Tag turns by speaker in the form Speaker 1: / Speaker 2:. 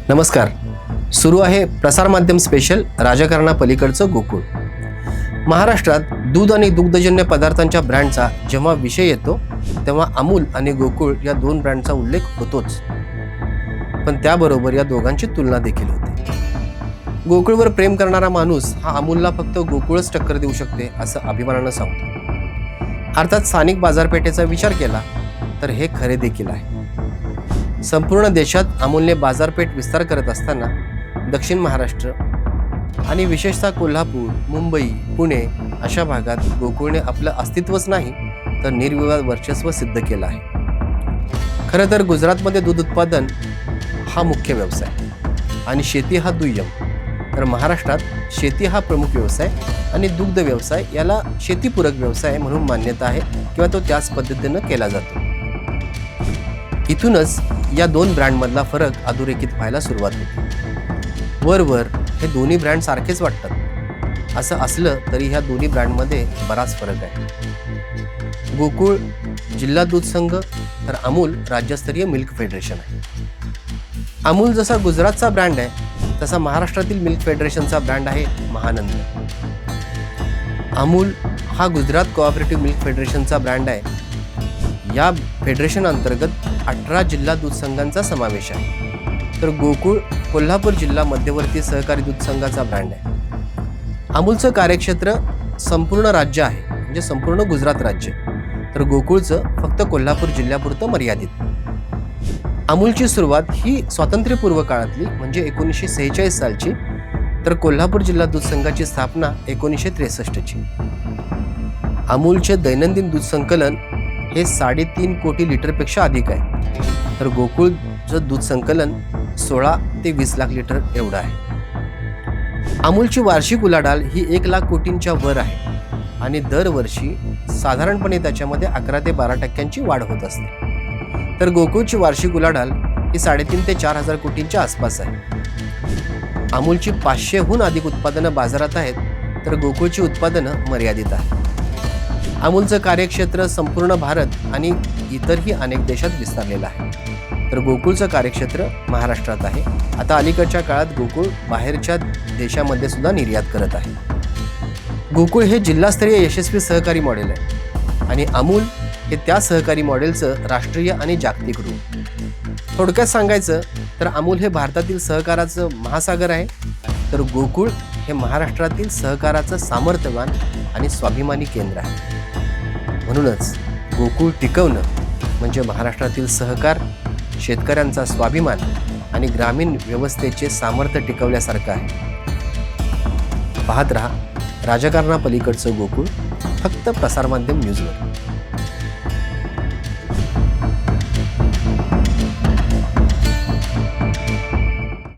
Speaker 1: नमस्कार. सुरू आहे प्रसार माध्यम स्पेशल राजकारणापलीकडचं गोकुळ. महाराष्ट्रात दूध आणि दुग्धजन्य पदार्थांच्या ब्रँडचा जेव्हा विषय येतो तेव्हा अमूल आणि गोकुळ या दोन ब्रँडचा उल्लेख होतोच, पण त्याबरोबर या दोघांची तुलना देखील होते. गोकुळवर प्रेम करणारा माणूस हा अमूलला फक्त गोकुळच टक्कर देऊ शकते असं अभिमानानं सांगतो. अर्थात स्थानिक बाजारपेठेचा विचार केला तर हे खरे देखील आहे. संपूर्ण देशात अमूलने बाजारपेठ विस्तार करत असताना दक्षिण महाराष्ट्र आणि विशेषतः कोल्हापूर, मुंबई, पुणे अशा भागात गोकुळने आपलं अस्तित्वच नाही तर निर्विवाद वर्चस्व सिद्ध केलं आहे. खरं तर गुजरातमध्ये दूध उत्पादन हा मुख्य व्यवसाय आणि शेती हा दुय्यम, तर महाराष्ट्रात शेती हा प्रमुख व्यवसाय आणि दुग्ध व्यवसाय याला शेतीपूरक व्यवसाय म्हणून मान्यता आहे किंवा तो त्याच पद्धतीनं केला जातो. इथूनच या दोन ब्रँडमधला फरक अधोरेखित व्हायला सुरुवात होते. वरवर हे दोन्ही ब्रँड सारखेच वाटतात. असं असलं तरी ह्या दोन्ही ब्रँडमध्ये बराच फरक आहे. गोकुळ जिल्हा दूध संघ तर अमूल राज्यस्तरीय मिल्क फेडरेशन आहे. अमूल जसा गुजरातचा ब्रँड आहे तसा महाराष्ट्रातील मिल्क फेडरेशनचा ब्रँड आहे महानंद. अमूल हा गुजरात कोऑपरेटिव्ह मिल्क फेडरेशनचा ब्रँड आहे. या फेडरेशन अंतर्गत 18 जिल्हा दूध संघांचा समावेश आहे, तर गोकुळ कोल्हापूर जिल्हा मध्यवर्ती सहकारी दूध संघाचा ब्रँड आहे. अमूलचं कार्यक्षेत्र संपूर्ण राज्य आहे, म्हणजे संपूर्ण गुजरात राज्य, तर गोकुळचं फक्त कोल्हापूर जिल्ह्यापुरतं मर्यादित. अमूलची सुरुवात ही स्वातंत्र्यपूर्व काळातली म्हणजे 1946 सालची, तर कोल्हापूर जिल्हा दूध संघाची स्थापना 1963ची. अमूलचे दैनंदिन दूध संकलन हे 3.5 कोटी लिटरपेक्षा अधिक आहे, तर गोकुळचं दूध संकलन 16 ते 20 लाख लिटर एवढं आहे. अमूलची वार्षिक उलाढाल ही 1 लाख कोटींच्या वर आहे आणि दरवर्षी साधारणपणे त्याच्यामध्ये 11 ते 12% वाढ होत असते, तर गोकुळची वार्षिक उलाढाल ही 3.5 ते 4 हजार कोटींच्या आसपास आहे. अमूलची 500हून अधिक उत्पादनं बाजारात आहेत, तर गोकुळची उत्पादनं मर्यादित आहेत. अमूलचं कार्यक्षेत्र संपूर्ण भारत आणि इतरही अनेक देशात विस्तारलेलं आहे, तर गोकुळचं कार्यक्षेत्र महाराष्ट्रात आहे. आता अलीकडच्या काळात गोकुळ बाहेरच्या देशामध्ये सुद्धा निर्यात करत आहे. गोकुळ हे जिल्हास्तरीय यशस्वी सहकारी मॉडेल आहे आणि अमूल हे त्या सहकारी मॉडेलचं राष्ट्रीय आणि जागतिक रूप. थोडक्यात सांगायचं तर अमूल हे भारतातील सहकाराचं महासागर आहे, तर गोकुळ हे महाराष्ट्रातील सहकाराचं सामर्थ्यवान आणि स्वाभिमानी केंद्र आहे. म्हणूनच गोकुळ टिकवणं म्हणजे महाराष्ट्रातील सहकार, शेतकऱ्यांचा स्वाभिमान आणि ग्रामीण व्यवस्थेचे सामर्थ्य टिकवल्यासारखं आहे. पाहत रहा राजकारणापलीकडचं गोकुळ, फक्त प्रसारमाध्यम न्यूजवर.